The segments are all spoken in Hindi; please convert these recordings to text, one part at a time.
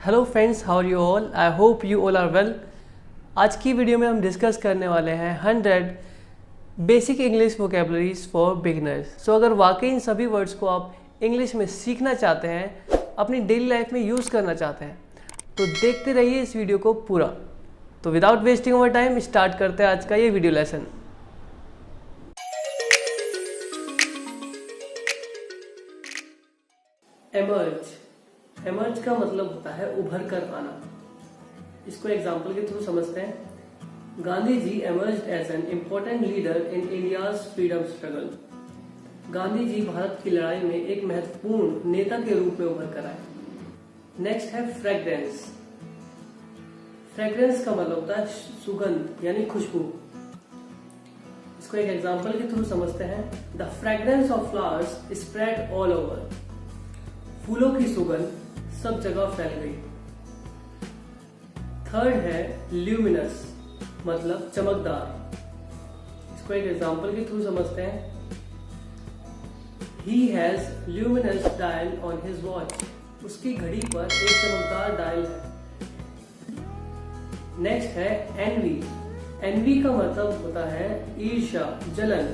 Hello friends, how are you all? I hope you all are well. आज की वीडियो में हम डिस्कस करने वाले हैं 100 basic English vocabularies for beginners. So अगर वाकई इन सभी वर्ड्स को आप इंग्लिश में सीखना चाहते हैं, अपनी डेली लाइफ में यूज़ करना चाहते हैं, तो देखते रहिए इस वीडियो को पूरा। तो without wasting over time start करते हैं आज का ये वीडियो लेसन। एमर्ज का मतलब होता है उभर कर आना। इसको एग्जाम्पल के थ्रू समझते हैं। Gandhi ji emerged as an important leader in India's freedom struggle. Gandhi ji Bharat की लड़ाई में एक महत्वपूर्ण नेता के रूप में उभर कर आए। नेक्स्ट है फ्रेग्रेंस। फ्रेग्रेंस का मतलब होता है सुगंध यानी खुशबू। इसको एक एग्जाम्पल के थ्रू समझते हैं। The fragrance of flowers spread all over. फूलों की सुगंध सब जगह फैल गई। थर्ड है ल्यूमिनस, मतलब चमकदार। इसको एक एग्जांपल के थ्रू समझते हैं। He has luminous dial on his watch. उसकी घड़ी पर एक चमकदार डायल है। नेक्स्ट है एनवी। एनवी का मतलब होता है ईर्ष्या, जलन।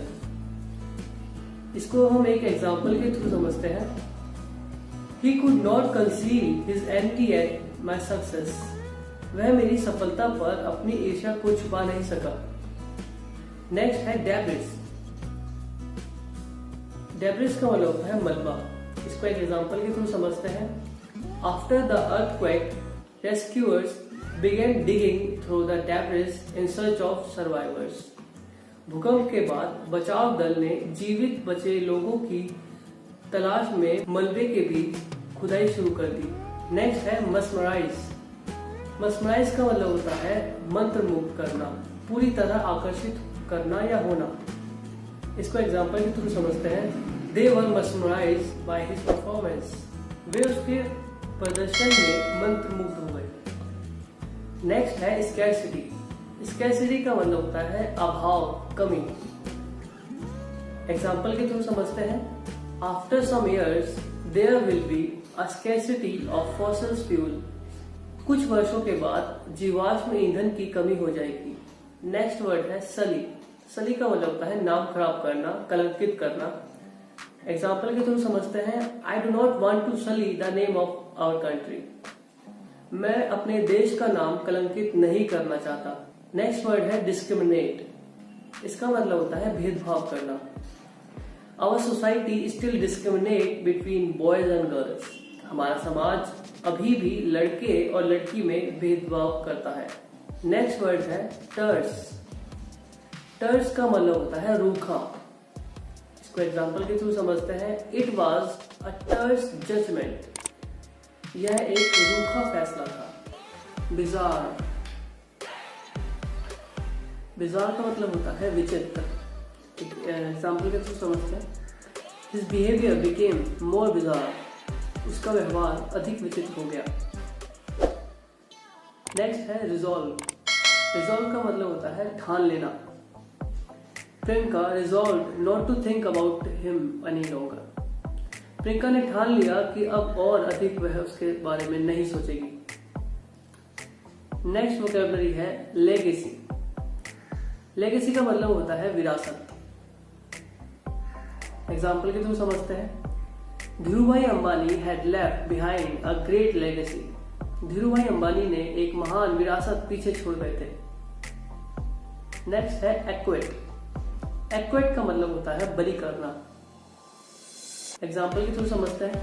इसको हम एक एग्जांपल के थ्रू समझते हैं। He could not conceal his envy at my success. वह मेरी सफलता पर अपनी ईर्ष्या को छुपा नहीं सका। नेक्स्ट है डेब्रिस। डेब्रिस का मतलब होता है मलबा। इसको एक एग्जांपल के थ्रू समझते हैं। After the earthquake, rescuers began digging through the debris in search of survivors. भूकंप के बाद बचाव दल ने जीवित बचे लोगों की तलाश में मलबे के बीच खुदाई शुरू कर दी। नेक्स्ट है मस्मराइज। मस्मराइज का मतलब होता है मंत्रमुग्ध करना, पूरी तरह आकर्षित करना या होना। इसको एग्जांपल के थ्रू समझते हैं। They were मस्मराइज्ड by his performance. वे उसके प्रदर्शन में मंत्रमुग्ध हो गए। नेक्स्ट है स्कैरसिटी। स्कैरसिटी का मतलब होता है अभाव, कमी। एग्जांपल के थ्रू समझते हैं। After some years, there will be a scarcity of fossil fuel. कुछ वर्षों के बाद जीवाश्म ईंधन की कमी हो जाएगी। नेक्स्ट वर्ड है सली। सली का मतलब होता है नाम खराब करना, कलंकित करना। एग्जाम्पल के थ्रू समझते हैं। I do not want to sully the name of our country. मैं अपने देश का नाम कलंकित नहीं करना चाहता। नेक्स्ट वर्ड है डिस्क्रिमिनेट। इसका मतलब होता है भेदभाव करना। Our society still discriminate between boys and girls. हमारा समाज अभी भी लड़के और लड़की में भेदभाव करता है। नेक्स्ट वर्ड है टर्स। टर्स का मतलब होता है रूखा। इसको एग्जांपल के थ्रू समझते हैं। It was a terse judgment. यह एक रूखा फैसला था। बिजार। बिजार का मतलब होता है विचित्र। एग्जाम्पल के थ्रू समझते हैं। His behavior became more bizarre. उसका व्यवहार अधिक विचित्र हो गया। नेक्स्ट है रिजॉल्व। रिजॉल्व का मतलब होता है ठान लेना। Priyanka resolve not to think about him any longer. Priyanka ने ठान लिया कि अब और अधिक वह उसके बारे में नहीं सोचेगी। नेक्स्ट वोकैबुलरी है लेगेसी। लेगेसी का मतलब होता है विरासत। एग्जाम्पल के थ्रू समझते हैं। Dhirubhai Ambani had left behind a great legacy. Dhirubhai Ambani ने एक महान विरासत पीछे छोड़ गए थे। नेक्स्ट है एक्वेट। एक्वेट का मतलब होता है बरी करना। एग्जाम्पल के थ्रू समझते हैं।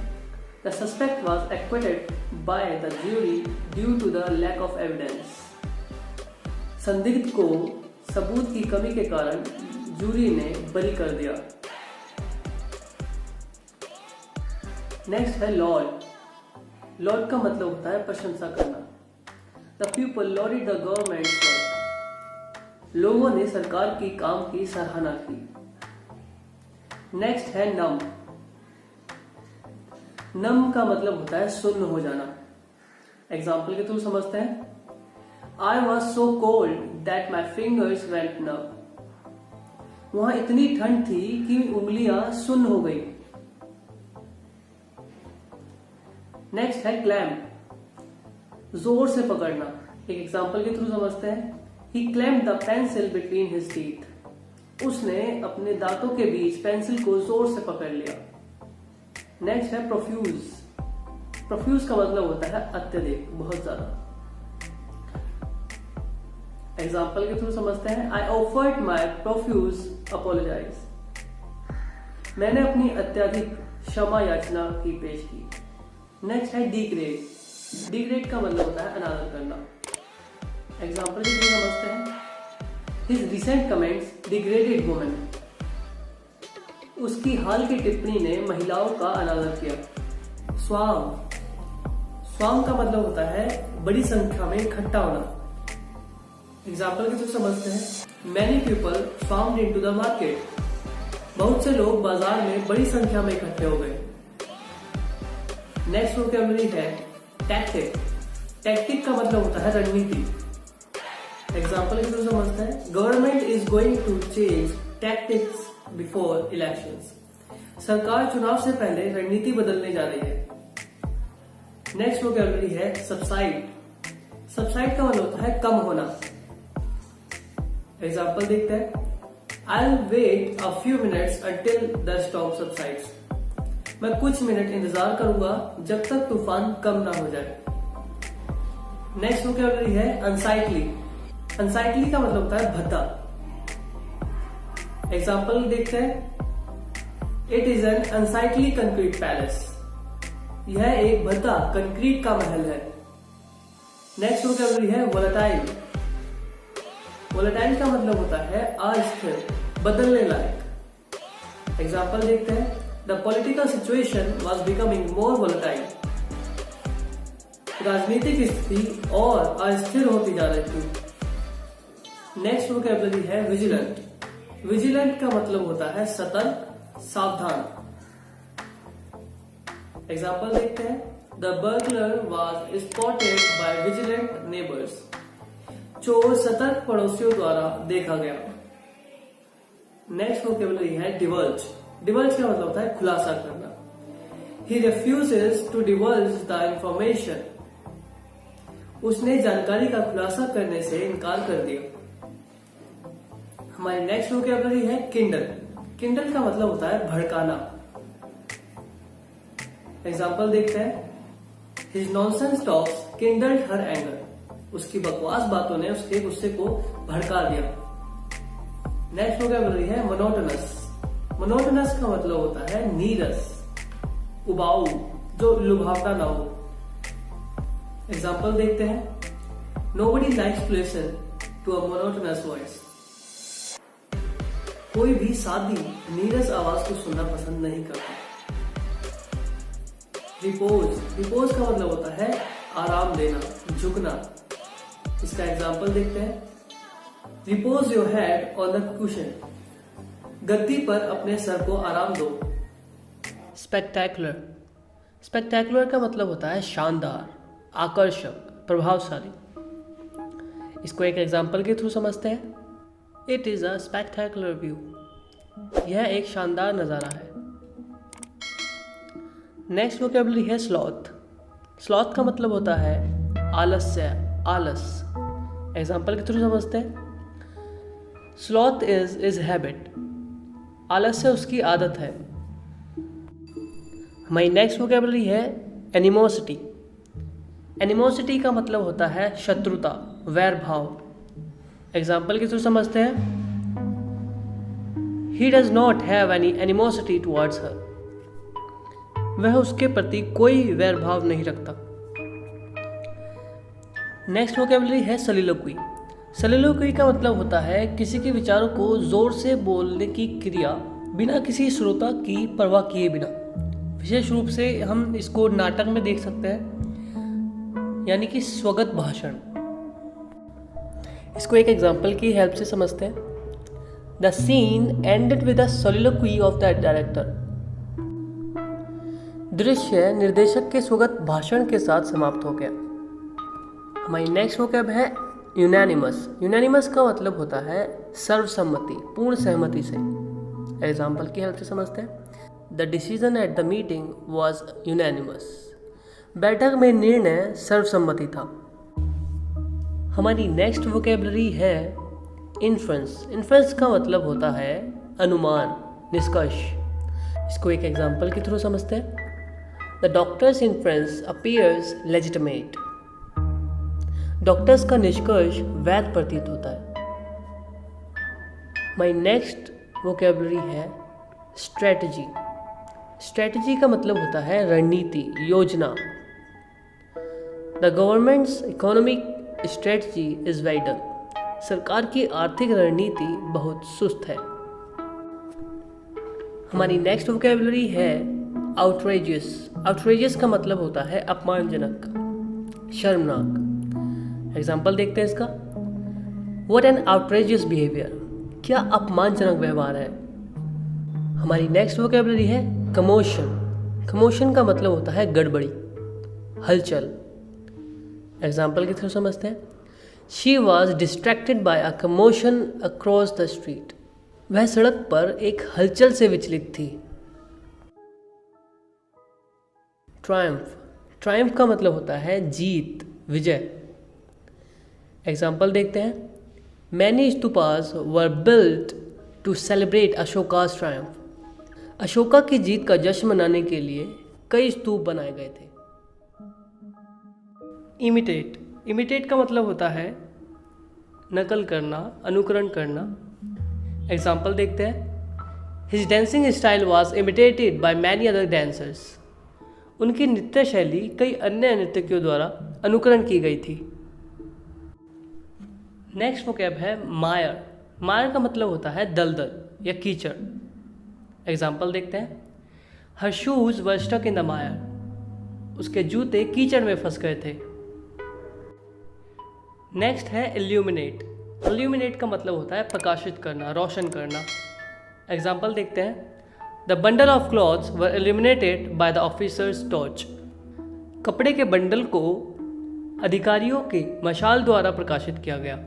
The suspect was acquitted by the jury due to the lack of evidence. संदिग्ध को सबूत की कमी के कारण जूरी ने बरी कर दिया। नेक्स्ट है लॉर्ड। लॉर्ड का मतलब होता है प्रशंसा करना। The people lauded the government's work. लोगों ने सरकार की काम की सराहना की। नेक्स्ट है नम। नम का मतलब होता है सुन्न हो जाना। एग्जाम्पल के थ्रू समझते हैं। I was so cold that my fingers went numb. वहां इतनी ठंड थी कि उंगलियां सुन्न हो गई। नेक्स्ट है क्लैम। जोर से पकड़ना। एक एग्जांपल के थ्रू समझते हैं। He clamped the pencil between his teeth. उसने अपने दांतों के बीच पेंसिल को जोर से पकड़ लिया। नेक्स्ट है प्रोफ्यूज। प्रोफ्यूज का मतलब होता है अत्यधिक, बहुत ज्यादा। एग्जाम्पल के थ्रू समझते हैं। I offered my profuse apologise. मैंने अपनी अत्यधिक क्षमा याचना की पेश की। नेक्स्ट है डिग्रेड। डिग्रेड का मतलब होता है अनादर करना। एग्जाम्पल के थ्रू समझते हैं। His recent comments degraded women. उसकी हाल की टिप्पणी ने महिलाओं का अनादर किया। स्वाम। स्वाम का मतलब होता है बड़ी संख्या में इकट्ठा होना। एग्जाम्पल के थ्रू समझते हैं। Many people swarmed into the market. बहुत से लोग बाजार में बड़ी संख्या में इकट्ठे हो गए। नेक्स्ट वोकैबुलरी है टैक्टिक। टैक्टिक का मतलब होता है रणनीति। एग्जाम्पल के थ्रू समझते हैं। Government is going to change tactics before elections. सरकार चुनाव से पहले रणनीति बदलने जा रही है। नेक्स्ट वोकैबुलरी है सबसाइड। सबसाइड का मतलब होता है कम होना। एग्जाम्पल देखते हैं। I'll wait a few minutes until the storm subsides. मैं कुछ मिनट इंतजार करूंगा जब तक तूफान कम ना हो जाए। नेक्स्ट वोकैबुलरी है अनसाइटली। अनसाइटली का मतलब होता है भद्दा। एग्जाम्पल देखते हैं। It is an unsightly concrete palace. यह एक भद्दा कंक्रीट का महल है। नेक्स्ट वोकैबुलरी है वोलेटाइल। वोलेटाइल का मतलब होता है अस्थिर, बदलने लायक। एग्जाम्पल देखते हैं। The political situation was becoming more volatile. राजनीतिक स्थिति और अस्थिर होती जा रही थी। नेक्स्ट वोकैबुलरी है विजिलेंट। विजिलेंट का मतलब होता है सतर्क, सावधान। एग्जाम्पल देखते हैं। The burglar was spotted by vigilant neighbours. चोर सतर्क पड़ोसियों द्वारा देखा गया। नेक्स्ट वोकैबुलरी है डिवल्ज। डिवल्ज का मतलब होता है खुलासा करना। ही रिफ्यूजेस टू डिवल्ज द इंफॉर्मेशन। उसने जानकारी का खुलासा करने से इनकार कर दिया। हमारी नेक्स्ट वोकैबुलरी है किंडल। किंडल का मतलब होता है भड़काना। एग्जाम्पल देखते हैं। हिज नॉनसेंस टॉक्स किंडल्ड हर एंगर। उसकी बकवास बातों ने उसके गुस्से को भड़का दिया। नेक्स्ट वोकैबुलरी है मोनोटोनस। मोनोटोनस का मतलब होता है नीरस, उबाऊ, जो लुभावना ना हो। एग्जाम्पल देखते हैं। Nobody likes to listen to a monotonous voice. कोई भी सादी नीरस आवाज को सुनना पसंद नहीं करता। रिपोज। रिपोज का मतलब होता है आराम देना, झुकना। इसका एग्जाम्पल देखते हैं। Repose your head on the cushion. गद्दी पर अपने सर को आराम दो। स्पेक्टैकुलर। स्पेक्टैकुलर का मतलब होता है शानदार, आकर्षक, प्रभावशाली। इसको एक एग्जाम्पल के थ्रू समझते हैं। It is a spectacular view. यह एक शानदार नजारा है। नेक्स्ट वोकैबुलरी है स्लॉथ। स्लॉथ का मतलब होता है आलस्य, आलस। एग्जाम्पल के थ्रू समझते हैं। Sloth is habit. आलस्य उसकी आदत है। हमारी नेक्स्ट वोकैबुलरी है एनिमोसिटी। एनिमोसिटी का मतलब होता है शत्रुता, वैर भाव। एग्जाम्पल के थ्रू समझते हैं। He does not have any animosity towards हर। वह उसके प्रति कोई वैर भाव नहीं रखता। नेक्स्ट वोकैबुलरी है सलिलोक्वी। सलिलोक्वी का मतलब होता है किसी के विचारों को जोर से बोलने की क्रिया, बिना किसी श्रोता की परवाह किए बिना। विशेष रूप से हम इसको नाटक में देख सकते हैं, यानी कि स्वगत भाषण। इसको एक एग्जाम्पल की हेल्प से समझते हैं। The scene ended with a soliloquy of the director. दृश्य निर्देशक के स्वगत भाषण के साथ समाप्त हो गया। हमारी नेक्स्ट वोकैब है यूनानिमस। यूनानिमस का मतलब होता है सर्वसम्मति, पूर्ण सहमति से। एग्जाम्पल की हेल्प से समझते हैं। The decision at the meeting was unanimous. बैठक में निर्णय सर्वसम्मति था। हमारी नेक्स्ट वोकेबलरी है इन्फ्रेंस। इन्फ्रेंस का मतलब होता है अनुमान, निष्कर्ष। इसको एक एग्जाम्पल के थ्रू समझते हैं। The doctor's inference appears legitimate. Doctors का निष्कर्ष वैध प्रतीत होता है। माई नेक्स्ट वोकेबलरी है स्ट्रेटजी। स्ट्रेटजी का मतलब होता है रणनीति, योजना। The government's economic strategy is very dull. सरकार की आर्थिक रणनीति बहुत सुस्त है। हमारी नेक्स्ट वोकेबलरी है आउटरेजियस। आउटरेजियस का मतलब होता है अपमानजनक, शर्मनाक। एग्जाम्पल देखते हैं इसका। What an outrageous behaviour. क्या अपमानजनक व्यवहार है। हमारी नेक्स्ट वोकेबलरी है कमोशन। कमोशन का मतलब होता है गड़बड़ी, हलचल। एग्जाम्पल के थ्रू समझते हैं। She was distracted by a commotion across the street. वह सड़क पर एक हलचल से विचलित थी। ट्रायम्फ। ट्रायम्फ का मतलब होता है जीत, विजय। एग्जाम्पल देखते हैं। Many stupas were built to celebrate Ashoka's triumph. Ashoka की जीत का जश्न मनाने के लिए कई स्तूप बनाए गए थे। इमिटेट। इमिटेट का मतलब होता है नकल करना, अनुकरण करना। एग्जाम्पल देखते हैं। His dancing style was imitated by many other dancers. उनकी नृत्य शैली कई अन्य नर्तकियों द्वारा अनुकरण की गई थी। नेक्स्ट वोकैब है मायर। मायर का मतलब होता है दलदल या कीचड़। एग्जाम्पल देखते हैं। Her shoes were stuck in the mire. उसके जूते कीचड़ में फंस गए थे। नेक्स्ट है इल्यूमिनेट। इल्यूमिनेट का मतलब होता है प्रकाशित करना, रोशन करना। एग्जाम्पल देखते हैं। The bundle of clothes were illuminated by the officers torch. कपड़े के बंडल को अधिकारियों की मशाल द्वारा प्रकाशित किया गया।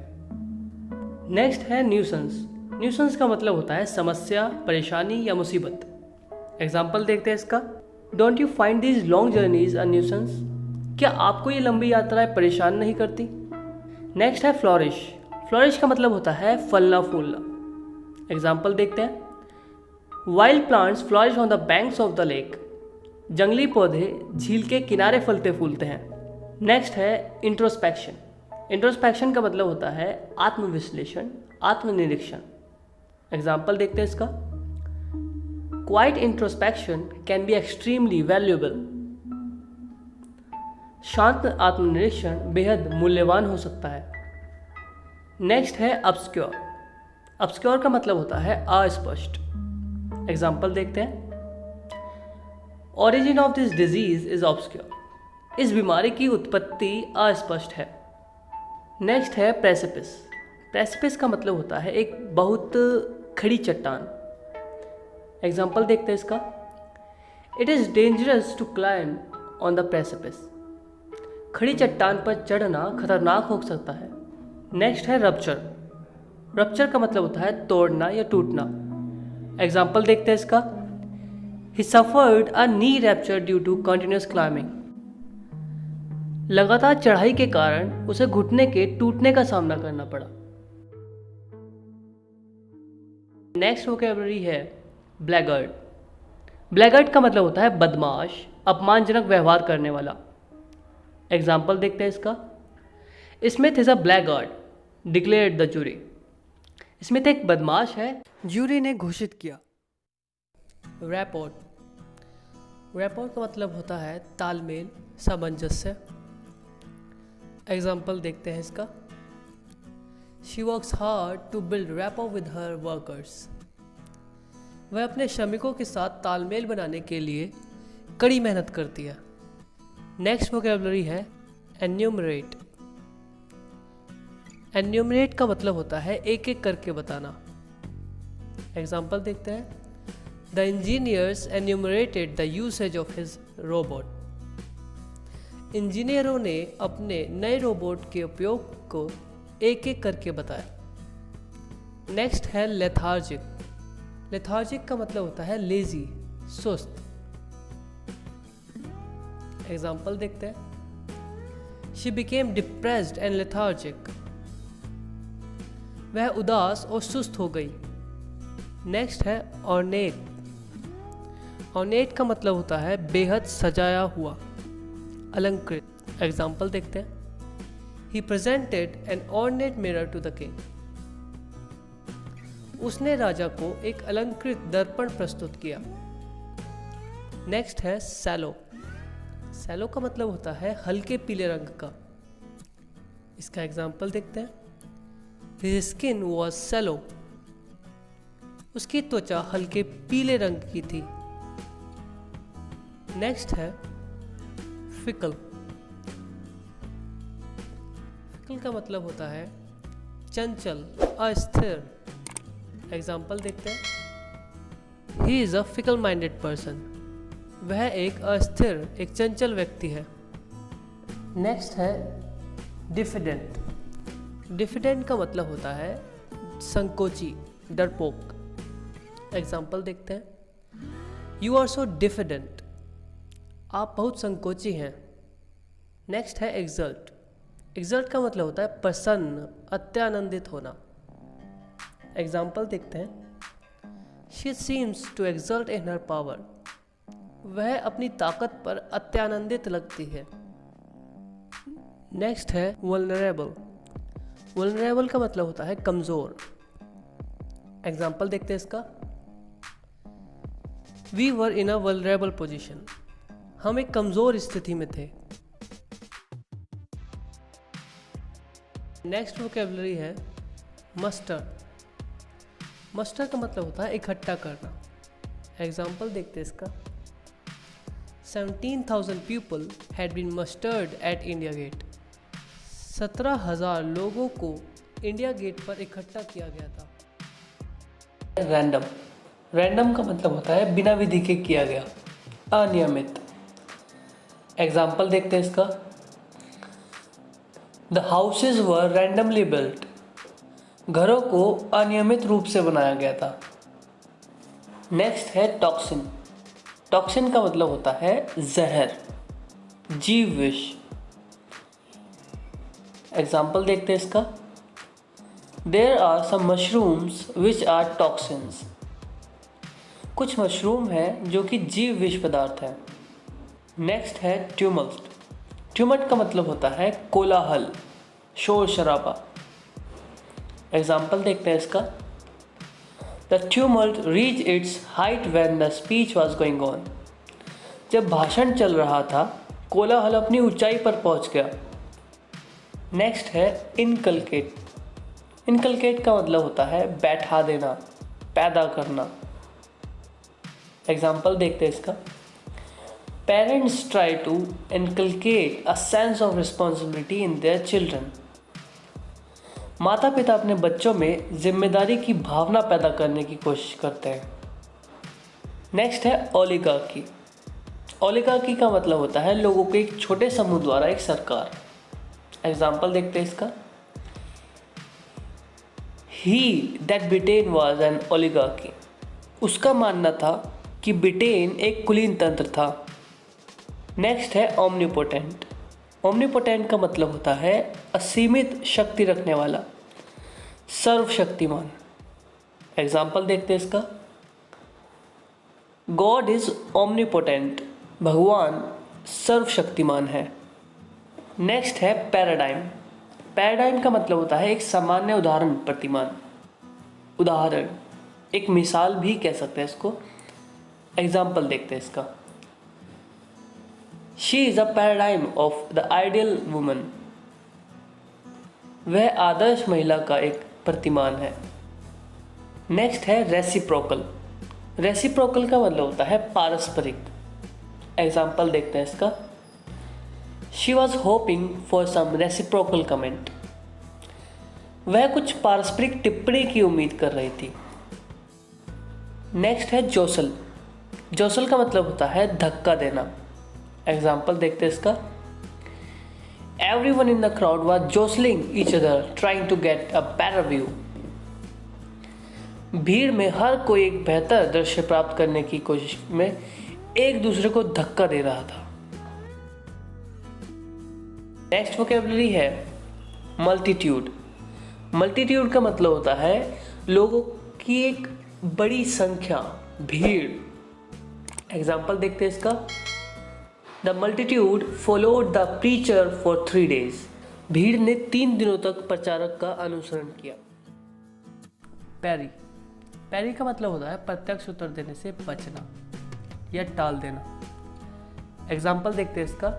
नेक्स्ट है न्यूसेंस। न्यूसेंस का मतलब होता है समस्या, परेशानी या मुसीबत। एग्जाम्पल देखते हैं इसका। Don't you find these long journeys a nuisance. क्या आपको ये लंबी यात्राएं परेशान नहीं करती। नेक्स्ट है फ्लोरिश। फ्लोरिश का मतलब होता है फलना फूलना। एग्जाम्पल देखते हैं। Wild plants flourish on the banks of the lake. जंगली पौधे झील के किनारे फलते फूलते हैं। नेक्स्ट है इंट्रोस्पेक्शन। इंट्रोस्पेक्शन का मतलब होता है आत्मविश्लेषण, आत्मनिरीक्षण। एग्जाम्पल देखते हैं इसका। Quite introspection can be extremely valuable. शांत आत्मनिरीक्षण बेहद मूल्यवान हो सकता है। नेक्स्ट है ऑब्स्क्योर। ऑब्स्क्योर का मतलब होता है अस्पष्ट। एग्जाम्पल देखते हैं। Origin of this disease is obscure. इस बीमारी की उत्पत्ति अस्पष्ट है। नेक्स्ट है प्रेसिपिस। प्रेसिपिस का मतलब होता है एक बहुत खड़ी चट्टान। एग्जाम्पल देखते हैं इसका। It is dangerous to climb on the precipice. खड़ी चट्टान पर चढ़ना खतरनाक हो सकता है। नेक्स्ट है रप्चर। रप्चर का मतलब होता है तोड़ना या टूटना। एग्जाम्पल देखते हैं इसका। He suffered a knee rupture due to continuous climbing. लगातार चढ़ाई के कारण उसे घुटने के टूटने का सामना करना पड़ा। नेक्स्ट वोकैबुलरी है ब्लैगर्ड। ब्लैगर्ड का मतलब होता है बदमाश, अपमानजनक व्यवहार करने वाला। एग्जाम्पल देखते हैं इसका। Smith is a blackguard declared the jury. Smith एक बदमाश है, जूरी ने घोषित किया। रैपोर्ट। रैपोर्ट का मतलब होता है तालमेल, सामंजस्य। एग्जाम्पल देखते हैं इसका। She works hard to build rapport with her workers. वह अपने श्रमिकों के साथ तालमेल बनाने के लिए कड़ी मेहनत करती है। नेक्स्ट वोकैबुलरी है एन्यूमरेट। एन्यूमरेट का मतलब होता है एक एक करके बताना। एग्जाम्पल देखते हैं। The engineers enumerated the usage of his robot. इंजीनियरों ने अपने नए रोबोट के उपयोग को एक एक करके बताया। नेक्स्ट है लेथार्जिक। लेथार्जिक का मतलब होता है लेजी, सुस्त। एग्जाम्पल देखते हैं। She became depressed and lethargic. वह उदास और सुस्त हो गई। नेक्स्ट है ornate. Ornate का मतलब होता है बेहद सजाया हुआ, अलंकृत। एग्जाम्पल देखते हैं। He presented an ornate mirror to the king. उसने राजा को एक अलंकृत दर्पण प्रस्तुत किया। नेक्स्ट है सैलो। सैलो का मतलब होता है हल्के पीले रंग का। इसका एग्जाम्पल देखते हैं। His skin was sallow. उसकी त्वचा हल्के पीले रंग की थी। नेक्स्ट है फिकल। फिकल का मतलब होता है चंचल, अस्थिर। एग्जाम्पल देखते हैं। He is a fickle minded person. वह एक अस्थिर, एक चंचल व्यक्ति है। नेक्स्ट है डिफिडेंट। डिफिडेंट का मतलब होता है संकोची, डरपोक। एग्जाम्पल देखते हैं। You are so diffident. आप बहुत संकोची हैं। नेक्स्ट है एक्सल्ट। एक्सल्ट का मतलब होता है प्रसन्न, अत्यानंदित होना। एग्जाम्पल देखते हैं। She seems to exult in her power. वह अपनी ताकत पर अत्यानंदित लगती है। नेक्स्ट है वल्नरेबल। वल्नरेबल का मतलब होता है कमजोर। एग्जाम्पल देखते हैं इसका। We were in a vulnerable position. हम एक कमजोर स्थिति में थे। नेक्स्ट वोकैबुलरी है मस्टर। मस्टर का मतलब होता है इकट्ठा करना। एग्जाम्पल देखते हैं इसका। 17,000 people had been mustered at India Gate. 17,000 लोगों को इंडिया गेट पर इकट्ठा किया गया था। रैंडम। रैंडम का मतलब होता है बिना विधि के किया गया, अनियमित। एग्जाम्पल देखते हैं इसका। The houses were randomly built. घरों को अनियमित रूप से बनाया गया था। नेक्स्ट है टॉक्सिन। टॉक्सिन का मतलब होता है जहर, जीव विष। एग्जाम्पल देखते हैं इसका। There are some mushrooms which are toxins. कुछ मशरूम हैं जो कि जीव विष पदार्थ है। नेक्स्ट है ट्यूमल्ट। ट्यूमल्ट का मतलब होता है कोलाहल, शोर शराबा। एग्जाम्पल देखते हैं इसका। The tumult reached its height when the speech was going on. जब भाषण चल रहा था, कोलाहल अपनी ऊंचाई पर पहुंच गया। नेक्स्ट है इनकलकेट। इनकलकेट का मतलब होता है बैठा देना, पैदा करना। एग्जाम्पल देखते हैं इसका। Parents try to inculcate a sense of responsibility in their children. माता पिता अपने बच्चों में जिम्मेदारी की भावना पैदा करने की कोशिश करते हैं। नेक्स्ट है ओलिगार्की। ओलिगार्की का मतलब होता है लोगों के एक छोटे समूह द्वारा एक सरकार। एग्जाम्पल देखते हैं इसका। He that Britain was an oligarchy. उसका मानना था कि ब्रिटेन एक कुलीन तंत्र था। नेक्स्ट है ओमनीपोटेंट। ओमनीपोटेंट का मतलब होता है असीमित शक्ति रखने वाला, सर्वशक्तिमान। एग्जाम्पल देखते हैं इसका। God is omnipotent. भगवान सर्वशक्तिमान है। नेक्स्ट है पैराडाइम। पैराडाइम का मतलब होता है एक सामान्य उदाहरण, प्रतिमान, उदाहरण, एक मिसाल भी कह सकते हैं इसको। एग्जाम्पल देखते हैं इसका। She is a paradigm of the ideal woman. वह आदर्श महिला का एक प्रतिमान है। नेक्स्ट है रेसिप्रोकल। रेसिप्रोकल का मतलब होता है पारस्परिक। एग्जाम्पल देखते हैं इसका। She was hoping for some reciprocal comment. वह कुछ पारस्परिक टिप्पणी की उम्मीद कर रही थी। नेक्स्ट है जोसल। जोसल का मतलब होता है धक्का देना। एग्जाम्पल देखते हैं इसका। Everyone in the crowd was jostling each other, trying to get a better view. भीड़ में हर कोई एक बेहतर दृश्य प्राप्त करने की कोशिश में एक दूसरे को धक्का दे रहा था। नेक्स्ट वोकेबलरी है मल्टीट्यूड। मल्टीट्यूड का मतलब होता है लोगों की एक बड़ी संख्या, भीड़। एग्जाम्पल देखते हैं इसका। The multitude followed the preacher for 3 days। भीड़ ने 3 दिनों तक प्रचारक का अनुसरण किया। पैरी। पैरी का मतलब होता है प्रत्यक्ष उत्तर देने से बचना या टाल देना। एग्जाम्पल देखते हैं इसका।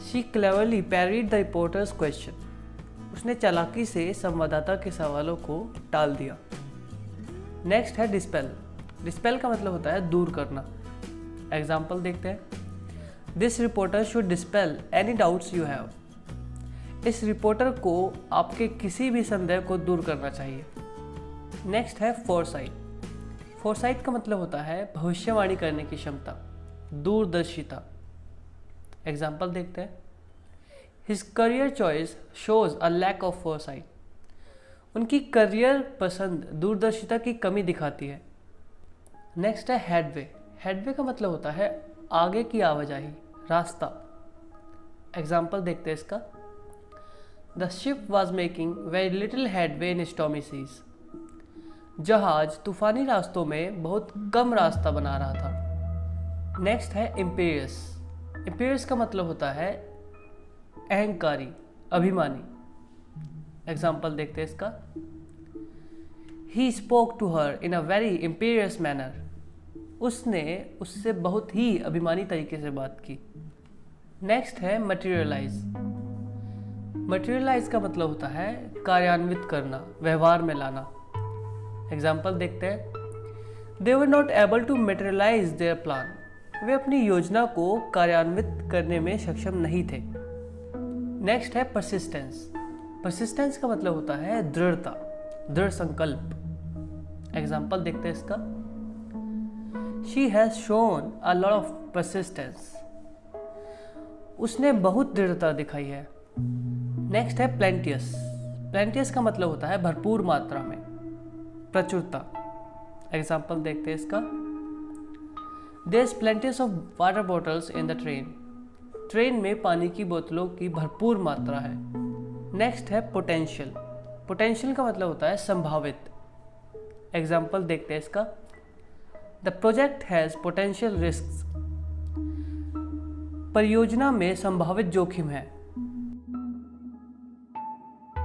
She cleverly parried the reporter's question. उसने चालाकी से संवाददाता के सवालों को टाल दिया। नेक्स्ट है डिस्पेल। डिस्पेल का मतलब होता है दूर करना। एग्जाम्पल देखते हैं। This reporter should dispel any doubts you have. इस रिपोर्टर को आपके किसी भी संदेह को दूर करना चाहिए। नेक्स्ट है फोरसाइट। फोरसाइट का मतलब होता है भविष्यवाणी करने की क्षमता, दूरदर्शिता। एग्जाम्पल देखते हैं। His career choice shows a lack of foresight. उनकी करियर पसंद दूरदर्शिता की कमी दिखाती है। नेक्स्ट है हेडवे। हेडवे का मतलब होता है आगे की आवाजाही, रास्ता। एग्जाम्पल देखते हैं इसका। The ship was making very little headway in stormy seas. जहाज तूफानी रास्तों में बहुत कम रास्ता बना रहा था। नेक्स्ट है इम्पीरियस। इम्पीरियस का मतलब होता है अहंकारी, अभिमानी। एग्जाम्पल देखते हैं इसका। He spoke to her in a very imperious manner. उसने उससे बहुत ही अभिमानी तरीके से बात की। नेक्स्ट है मटेरियलाइज। मटेरियलाइज का मतलब होता है कार्यान्वित करना, व्यवहार में लाना। एग्जाम्पल देखते हैं। They were not able to materialise their plan. वे अपनी योजना को कार्यान्वित करने में सक्षम नहीं थे। नेक्स्ट है परसिस्टेंस। परसिस्टेंस का मतलब होता है दृढ़ता, दृढ़ संकल्प। एग्जाम्पल देखते हैं इसका। She has shown a lot of persistence. उसने बहुत दृढ़ता दिखाई है। नेक्स्ट है प्लेंटियस। प्लेंटियस का मतलब होता है भरपूर मात्रा में, प्रचुरता। एग्जाम्पल देखते हैं इसका। There is plenteous of water bottles in the train. Train में पानी की बोतलों की भरपूर मात्रा है। नेक्स्ट है पोटेंशियल। पोटेंशियल का मतलब होता है संभावित। एग्जाम्पल देखते हैं इसका। The project has potential risks. परियोजना में संभावित जोखिम है।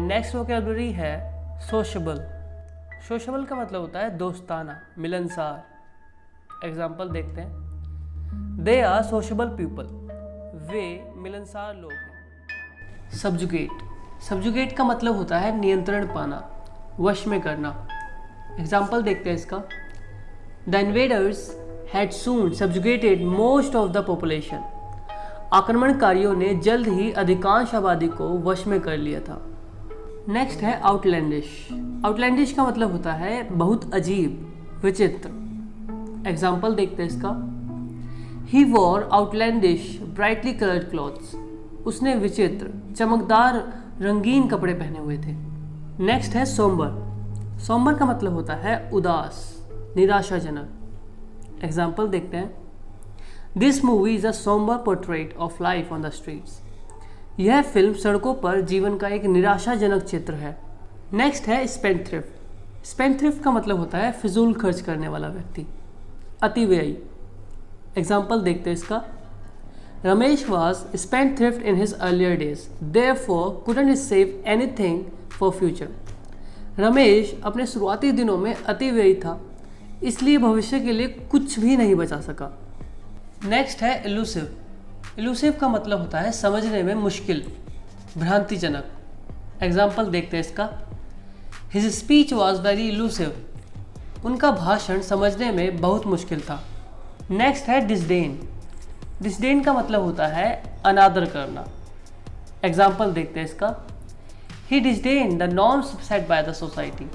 नेक्स्ट वोकैबुलरी है सोशेबल। सोशेबल का मतलब होता है दोस्ताना, मिलनसार। एग्जाम्पल देखते हैं। They are sociable people. वे मिलनसार लोग हैं। सब्जुगेट। सब्जुगेट का मतलब होता है नियंत्रण पाना, वश में करना। एग्जाम्पल देखते हैं इसका। The invaders had soon subjugated most of the population. आक्रमणकारियों ने जल्द ही अधिकांश आबादी को वश में कर लिया था। नेक्स्ट है आउटलैंडिश। आउटलैंडिश का मतलब होता है बहुत अजीब, विचित्र। एग्जाम्पल देखते हैं इसका। He wore outlandish brightly coloured clothes. उसने विचित्र, चमकदार, रंगीन कपड़े पहने हुए थे। नेक्स्ट है सोम्बर। सोम्बर का मतलब होता है उदास, निराशाजनक। एग्जाम्पल देखते हैं। This movie is a sombre portrait of life on the streets. यह फिल्म सड़कों पर जीवन का एक निराशाजनक चित्र है। नेक्स्ट है स्पेंडथ्रिफ्ट। स्पेंडथ्रिफ्ट का मतलब होता है फिजूल खर्च करने वाला व्यक्ति, अतिव्ययी। एग्जाम्पल देखते हैं इसका। Ramesh was spendthrift in his earlier days, therefore couldn't save anything for future. Ramesh अपने शुरुआती दिनों में अतिव्ययी था, इसलिए भविष्य के लिए कुछ भी नहीं बचा सका। नेक्स्ट है इलूसिव। इलूसिव का मतलब होता है समझने में मुश्किल, भ्रांतिजनक। एग्जाम्पल देखते हैं इसका। His speech was very elusive. उनका भाषण समझने में बहुत मुश्किल था। नेक्स्ट है डिसडेन। डिसडेन का मतलब होता है अनादर करना। एग्जाम्पल देखते हैं इसका। He disdain the norms set by the society.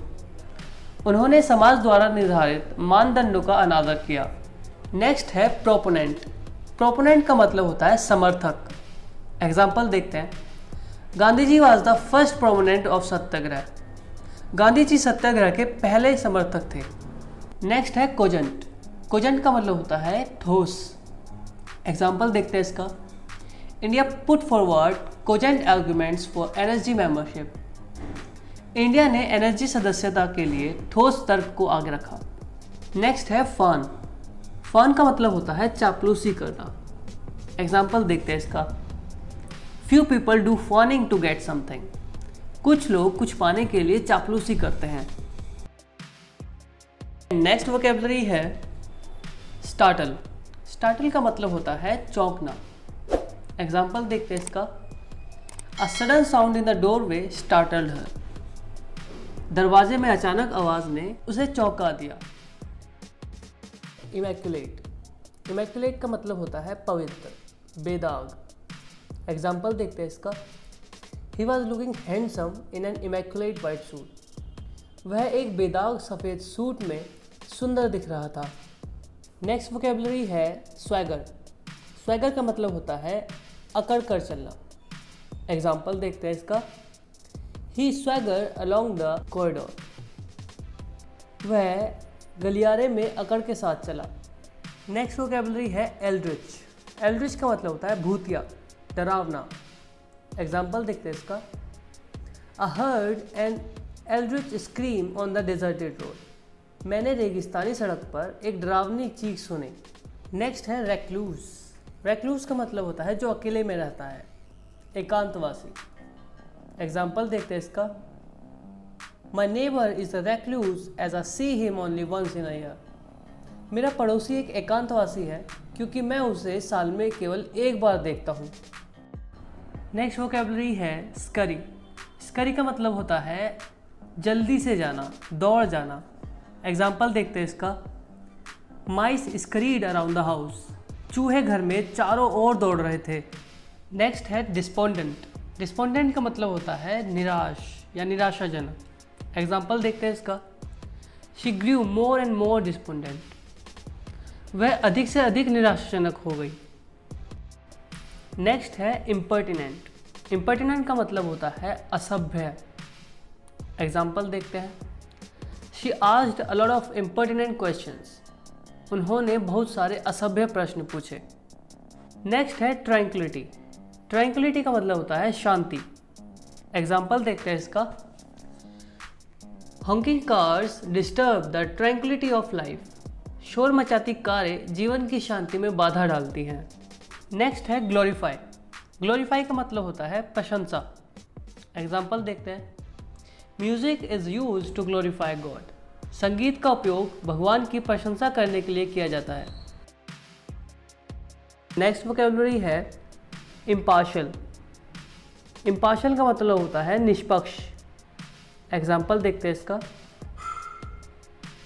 उन्होंने समाज द्वारा निर्धारित मानदंडों का अनादर किया। नेक्स्ट है प्रोपोनेंट। प्रोपोनेंट का मतलब होता है समर्थक। एग्जाम्पल देखते हैं। Gandhi ji was the first proponent of satyagraha. Gandhi ji satyagraha के पहले समर्थक थे। नेक्स्ट है कोजेंट। कोजेंट का मतलब होता है ठोस। एग्जाम्पल देखते हैं इसका। India put forward cogent arguments for NSG membership. India ने NSG सदस्यता के लिए ठोस तर्क को आगे रखा। नेक्स्ट है फन। फन का मतलब होता है चापलूसी करना। एग्जाम्पल देखते हैं इसका। Few people do funning to get something. कुछ लोग कुछ पाने के लिए चापलूसी करते हैं। नेक्स्ट वोकैबुलरी है स्टार्टल। स्टार्टल का मतलब होता है चौंकना। एग्जाम्पल देखते हैं इसका। A sudden sound in the doorway startled her. दरवाजे में अचानक आवाज ने उसे चौंका दिया। इमैक्युलेट। इमैक्युलेट का मतलब होता है पवित्र, बेदाग। एग्जाम्पल देखते हैं इसका। He was looking handsome in an immaculate white suit. वह एक बेदाग सफ़ेद सूट में सुंदर दिख रहा था। नेक्स्ट वोकैबुलरी है स्वैगर। स्वैगर का मतलब होता है अकड़ कर चलना। एग्जाम्पल देखते हैं इसका। He swagger along the corridor. वह गलियारे में अकड़ के साथ चला। नेक्स्ट वोकैबुलरी है एल्ड्रिच। एल्ड्रिच का मतलब होता है भूतिया, डरावना। एग्जाम्पल देखते हैं इसका। I heard an eldritch scream on the deserted road. मैंने रेगिस्तानी सड़क पर एक डरावनी चीख सुनी। नेक्स्ट है रेक्लूस। रेक्लूस का मतलब होता है जो अकेले में रहता है, एकांतवासी। एग्जाम्पल देखते हैं इसका। My neighbor is a recluse as I see him only once in a year. मेरा पड़ोसी एक एकांतवासी है क्योंकि मैं उसे साल में केवल एक बार देखता हूँ। नेक्स्ट वोकैबुलरी है स्करी। स्करी का मतलब होता है जल्दी से जाना, दौड़ जाना। एग्जाम्पल देखते हैं इसका। माइस स्करीड अराउंड द हाउस। चूहे घर में चारों ओर दौड़ रहे थे। नेक्स्ट है डिस्पोंडेंट। डिस्पोंडेंट का मतलब होता है निराश या निराशाजनक। एग्जाम्पल देखते हैं इसका। She grew more and more despondent. वह अधिक से अधिक निराशाजनक हो गई। नेक्स्ट है इम्पर्टिनेंट। इम्पर्टिनेंट का मतलब होता है असभ्य। एग्जाम्पल देखते हैं। She asked a lot of impertinent questions. उन्होंने बहुत सारे असभ्य प्रश्न पूछे। नेक्स्ट है ट्रैंक्विलिटी। ट्रैंक्विलिटी का मतलब होता है शांति। एग्जाम्पल देखते हैं इसका। Hawking cars disturb the tranquillity of life. शोर मचाती कारें जीवन की शांति में बाधा डालती हैं। नेक्स्ट है ग्लोरीफाई। ग्लोरीफाई का मतलब होता है प्रशंसा। एग्जाम्पल देखते हैं। Music is use to glorify God. संगीत का उपयोग भगवान की प्रशंसा करने के लिए किया जाता है। नेक्स्ट वोकैबुलरी है इम्पार्शियल। इम्पार्शियल का मतलब होता है निष्पक्ष। एग्जाम्पल देखते हैं इसका।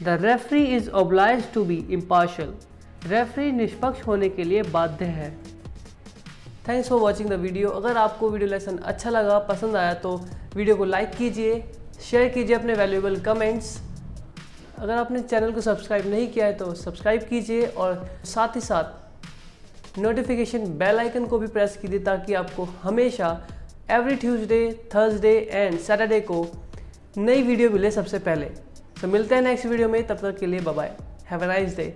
The referee is obliged to be impartial. Referee निष्पक्ष होने के लिए बाध्य है। Thanks for watching the video. अगर आपको वीडियो लेसन अच्छा लगा, पसंद आया तो वीडियो को लाइक कीजिए, शेयर कीजिए अपने वैल्यूएबल कमेंट्स। अगर आपने चैनल को सब्सक्राइब नहीं किया है तो सब्सक्राइब कीजिए और साथ ही साथ नोटिफिकेशन बेल आइकन को भी प्रेस कीजिए ताकि आपको हमेशा every Tuesday, Thursday and Saturday को नई वीडियो मिले सबसे पहले। तो मिलते हैं नेक्स्ट वीडियो में, तब तक के लिए bye bye. Have a nice day.